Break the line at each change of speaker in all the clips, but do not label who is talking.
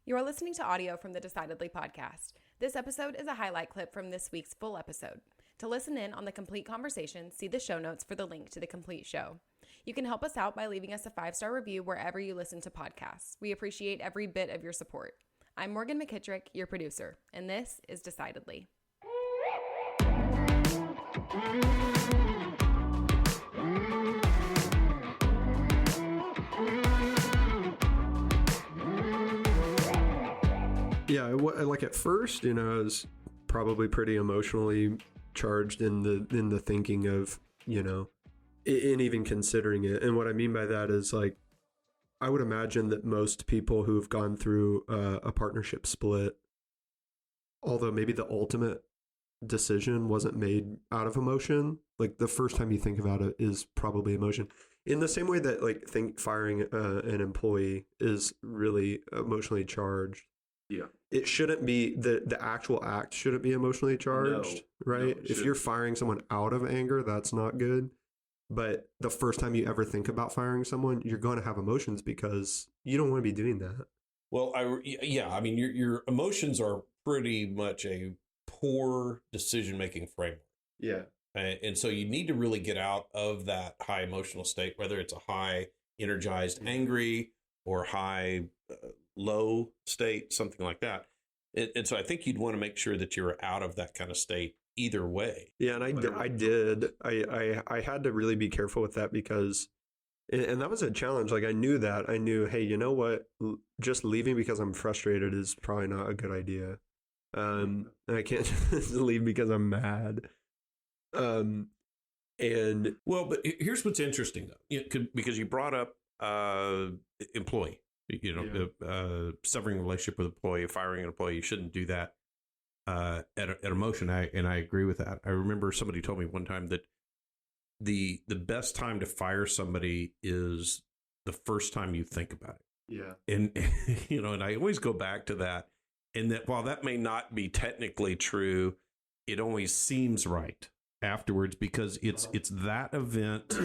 You are listening to audio from the Decidedly podcast. This episode is a highlight clip from this week's full episode. To listen in on the complete conversation, see the show notes for the link to the complete show. You can help us out by leaving us a 5-star review wherever you listen to podcasts. We appreciate every bit of your support. I'm Morgan McKittrick, your producer, and this is Decidedly.
Yeah, like at first, I was probably pretty emotionally charged in the thinking of, and even considering it. And what I mean by that is, like, I would imagine that most people who've gone through a partnership split, although maybe the ultimate decision wasn't made out of emotion, like the first time you think about it is probably emotion. In the same way that, like, firing an employee is really emotionally charged.
Yeah.
It shouldn't be, the actual act shouldn't be emotionally charged, right? If you're firing someone out of anger, that's not good. But the first time you ever think about firing someone, you're going to have emotions because you don't want to be doing that.
Well, your emotions are pretty much a poor decision-making framework.
Yeah.
And so you need to really get out of that high emotional state, whether it's a high energized, angry, or high low state, something like that. And so I think you'd want to make sure that you're out of that kind of state either way.
Yeah, and I did. I had to really be careful with that because, and that was a challenge. Like, I knew, hey, you know what? Just leaving because I'm frustrated is probably not a good idea. And I can't just leave because I'm mad. And
well, but here's what's interesting though, because you brought up employee. Severing a relationship with an employee, firing an employee, you shouldn't do that at emotion. I agree with that. I remember somebody told me one time that the best time to fire somebody is the first time you think about it.
Yeah.
And, and I always go back to that. And that while that may not be technically true, it always seems right afterwards because it's that event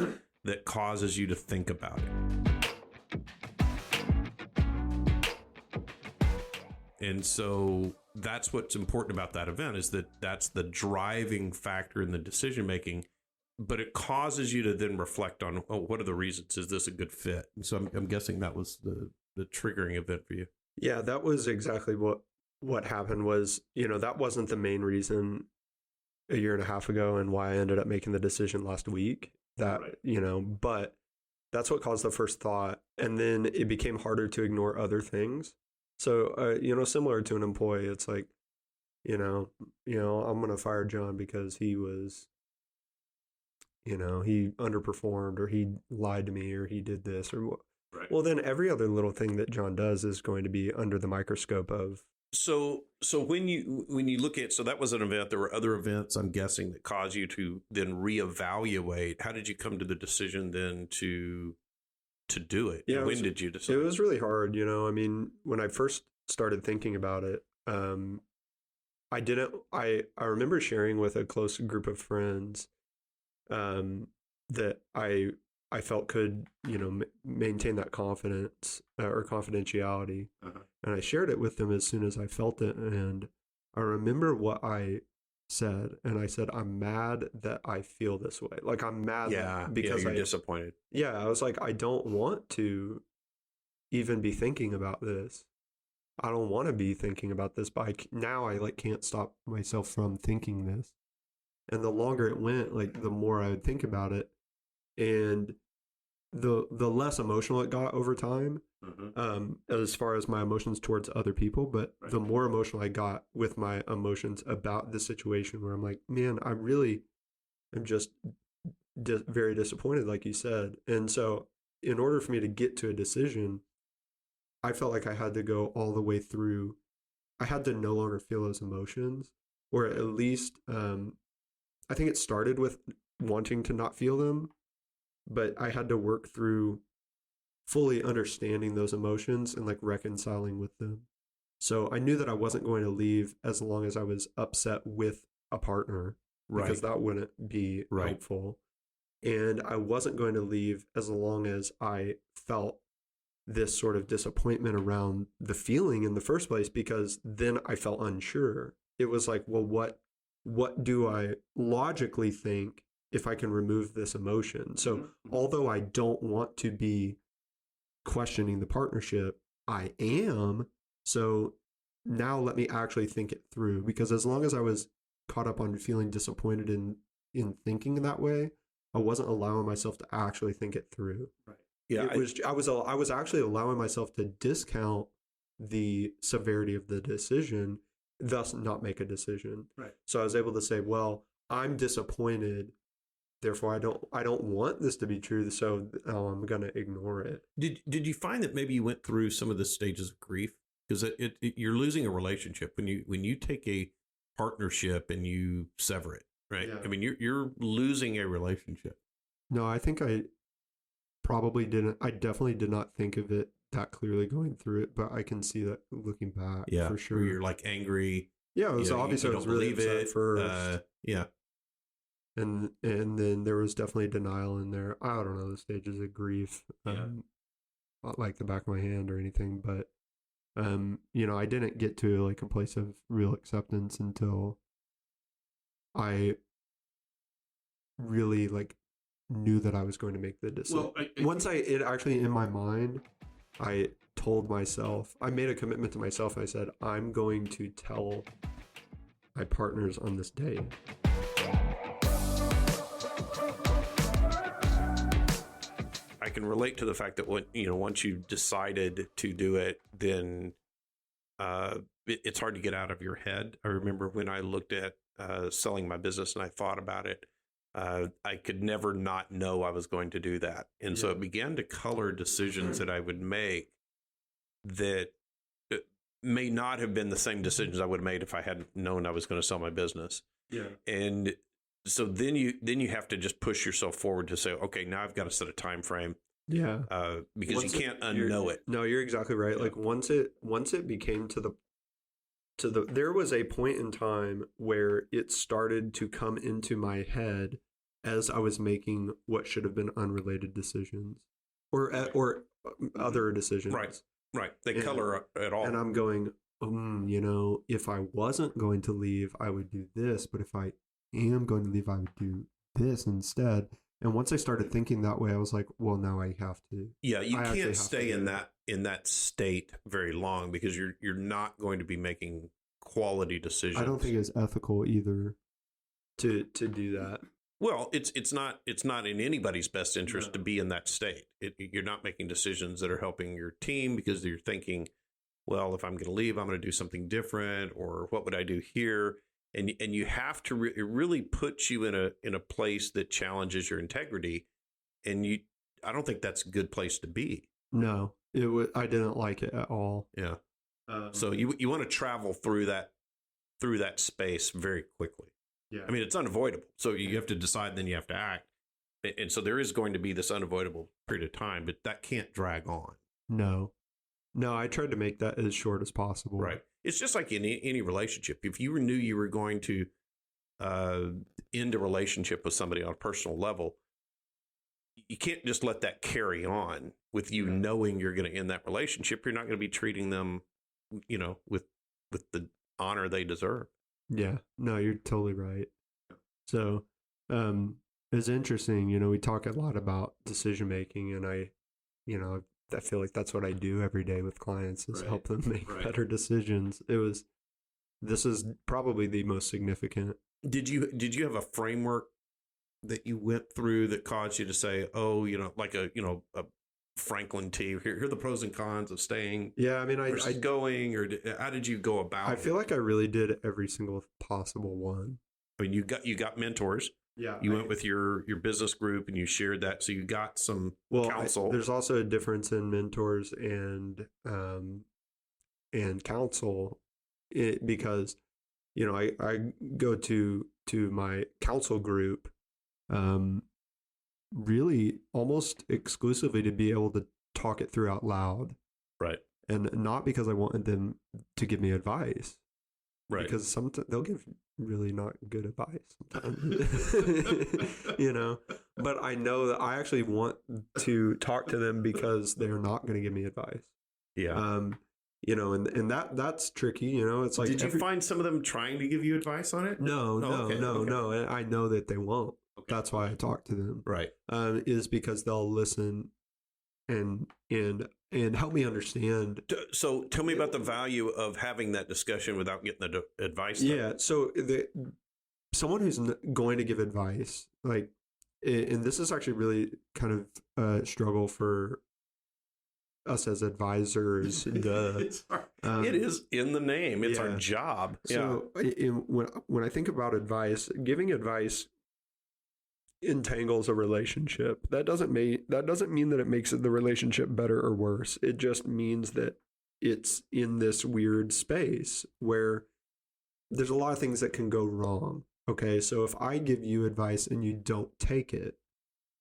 that causes you to think about it. And so that's what's important about that event is that's the driving factor in the decision making, but it causes you to then reflect on, what are the reasons? Is this a good fit? And so I'm guessing that was the triggering event for you.
Yeah, that was exactly what happened was, that wasn't the main reason a year and a half ago and why I ended up making the decision last week that, right. But that's what caused the first thought. And then it became harder to ignore other things. So, similar to an employee, it's like, I'm going to fire John because he was, he underperformed or he lied to me or he did this or what. Right. Well, then every other little thing that John does is going to be under the microscope of.
So when you look at, so that was an event, there were other events, I'm guessing, that caused you to then reevaluate. How did you come to the decision then to do it?
Yeah,
when did you decide?
It was really hard. When I first started thinking about it, I remember sharing with a close group of friends that I felt could, maintain that confidence or confidentiality. Uh-huh. And I shared it with them as soon as I felt it. And I remember what I said. And I said, I'm mad that I feel this way. Like, I'm mad because
you're disappointed.
Yeah, I was like, I don't want to even be thinking about this. I don't want to be thinking about this, but now I can't stop myself from thinking this. And the longer it went, like, the more I would think about it. And the less emotional it got over time, as far as my emotions towards other people, but right. The more emotional I got with my emotions about the situation where I'm like, man, I'm just very disappointed, like you said. And so in order for me to get to a decision, I felt like I had to go all the way through. I had to no longer feel those emotions, or at least I think it started with wanting to not feel them. But I had to work through fully understanding those emotions and reconciling with them. So I knew that I wasn't going to leave as long as I was upset with a partner, because that wouldn't be helpful. And I wasn't going to leave as long as I felt this sort of disappointment around the feeling in the first place, because then I felt unsure. It was like, well, what do I logically think if I can remove this emotion? So although I don't want to be questioning the partnership, I am. So now let me actually think it through, because as long as I was caught up on feeling disappointed in thinking that way, I wasn't allowing myself to actually think it through.
Right. Yeah.
I was actually allowing myself to discount the severity of the decision, thus not make a decision.
Right.
So I was able to say, well, I'm disappointed, therefore I don't want this to be true, so I'm going to ignore it.
Did you find that maybe you went through some of the stages of grief? Because you're losing a relationship when you take a partnership and you sever it, right?
Yeah.
I mean, you're losing a relationship.
No, I think I probably didn't. I definitely did not think of it that clearly going through it, but I can see that looking back, for sure.
Where you're like angry.
Yeah, it was obvious. I was really upset first.
Yeah.
And then there was definitely denial in there. I don't know the stages of grief, not like the back of my hand or anything, but I didn't get to like a place of real acceptance until I really like knew that I was going to make the decision. Well, it actually in my mind, I told myself, I made a commitment to myself. I said, I'm going to tell my partners on this day.
I can relate to the fact that once you've decided to do it, then it's hard to get out of your head. I remember when I looked at selling my business and I thought about it, I could never not know I was going to do that. And so it began to color decisions that I would make that may not have been the same decisions I would have made if I hadn't known I was going to sell my business.
Yeah.
And so then you have to just push yourself forward to say, okay, now I've got to set a time frame.
Yeah.
Because you can't unknow it.
No, you're exactly right. Yeah. Like once it became there was a point in time where it started to come into my head as I was making what should have been unrelated decisions or other decisions.
Right. They color it all.
And I'm going, if I wasn't going to leave, I would do this. But if I am going to leave, I would do this instead. And once I started thinking that way, I was like, well, now I have to.
Yeah, you can't stay in that state very long, because you're not going to be making quality decisions.
I don't think it's ethical either to do that.
Well, it's not in anybody's best interest to be in that state. You're not making decisions that are helping your team, because you're thinking, well, if I'm going to leave, I'm going to do something different, or what would I do here? And you have to it really puts you in a place that challenges your integrity, and I don't think that's a good place to be.
No, I didn't like it at all.
Yeah. So you want to travel through that space very quickly.
Yeah.
I mean, it's unavoidable. So you have to decide, then you have to act. And so there is going to be this unavoidable period of time, but that can't drag on.
No, I tried to make that as short as possible.
Right. It's just like in any relationship. If you knew you were going to end a relationship with somebody on a personal level, you can't just let that carry on with you knowing you're going to end that relationship. You're not going to be treating them, with the honor they deserve. Yeah.
No, you're totally right. So, it's interesting. We talk a lot about decision making, and I feel like that's what I do every day with clients is help them make better decisions. This is probably the most significant.
Did you have a framework that you went through that caused you to say, oh, like a Franklin T, here are the pros and cons of staying?
Yeah. I mean, I
going, or how did you go about it?
I feel like I really did every single possible one.
I mean, you got mentors.
Yeah.
You went with your business group and you shared that. So you got some counsel.
There's also a difference in mentors and counsel, because, I go to my counsel group, really almost exclusively to be able to talk it through out loud.
Right.
And not because I wanted them to give me advice.
Right.
Because sometimes they'll give really not good advice sometimes, but I know that I actually want to talk to them because they're not going to give me advice.
Yeah.
And that's tricky. It's like,
did you find some of them trying to give you advice on it?
No. And I know that they won't.
Okay.
That's why I talk to them.
Right.
Is because they'll listen and help me understand.
So tell me about the value of having that discussion without getting the advice.
Yeah. So someone who's going to give advice, like, and this is actually really kind of a struggle for us as advisors.
It is in the name. It's our job.
So when I think about advice, giving advice entangles a relationship. That doesn't mean that it makes the relationship better or worse. It just means that it's in this weird space where there's a lot of things that can go wrong. Okay, so if I give you advice and you don't take it,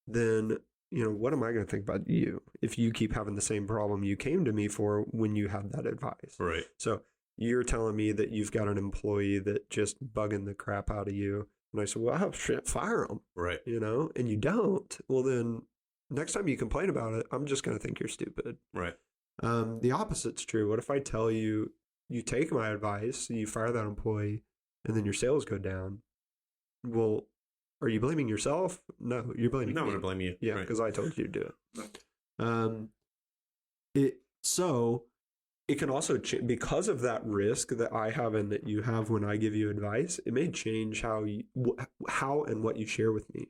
then what am I going to think about you if you keep having the same problem you came to me for when you had that advice?
Right.
So you're telling me that you've got an employee that just bugging the crap out of you. And I said, well, shit, fire them.
Right.
And you don't. Well, then next time you complain about it, I'm just going to think you're stupid.
Right.
The opposite's true. What if I tell you, you take my advice, you fire that employee, and then your sales go down? Well, are you blaming yourself? No, you're blaming me.
No, I'm going to blame you.
Yeah, because I told you to do it. So it can also change because of that risk that I have and that you have when I give you advice. It may change how and what you share with me.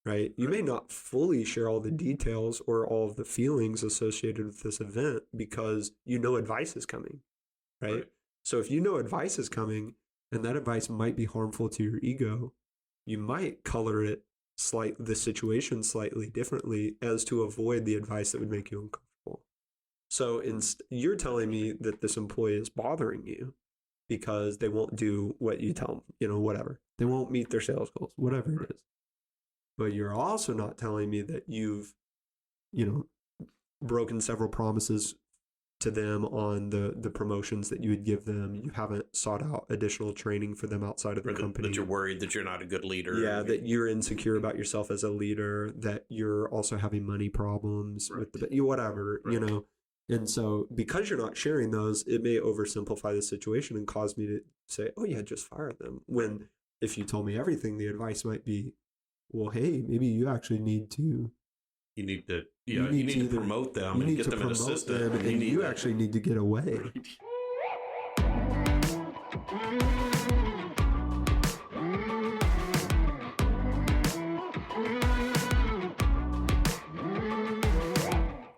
Right? You may not fully share all the details or all of the feelings associated with this event because advice is coming. Right? So if advice is coming and that advice might be harmful to your ego, you might color the situation slightly differently as to avoid the advice that would make you uncomfortable. So you're telling me that this employee is bothering you because they won't do what you tell them, whatever. They won't meet their sales goals, whatever it is. But you're also not telling me that you've, broken several promises to them on the promotions that you would give them. You haven't sought out additional training for them outside of the company.
That you're worried that you're not a good leader.
Yeah, that you're insecure about yourself as a leader, that you're also having money problems with whatever, And so because you're not sharing those, it may oversimplify the situation and cause me to say, oh yeah, just fire them. When if you told me everything, the advice might be, well, hey, maybe you actually need to... You need to
promote them and get them an assistant.
And you actually need to get away.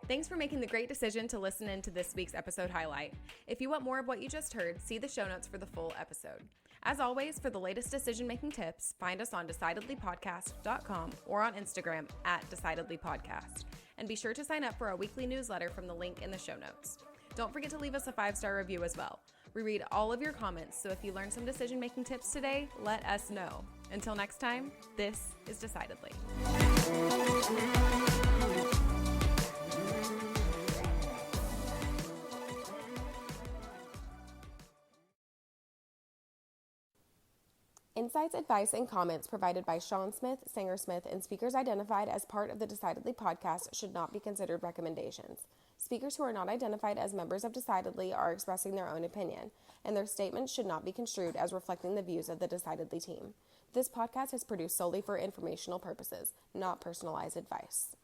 Thanks for making the great decision to listen in to this week's episode highlight. If you want more of what you just heard, see the show notes for the full episode. As always, for the latest decision-making tips, find us on decidedlypodcast.com or on Instagram @decidedlypodcast. And be sure to sign up for our weekly newsletter from the link in the show notes. Don't forget to leave us a 5-star review as well. We read all of your comments, so if you learned some decision-making tips today, let us know. Until next time, this is Decidedly. Insights, advice, and comments provided by Sean Smith, Sanger Smith, and speakers identified as part of the Decidedly podcast should not be considered recommendations. Speakers who are not identified as members of Decidedly are expressing their own opinion, and their statements should not be construed as reflecting the views of the Decidedly team. This podcast is produced solely for informational purposes, not personalized advice.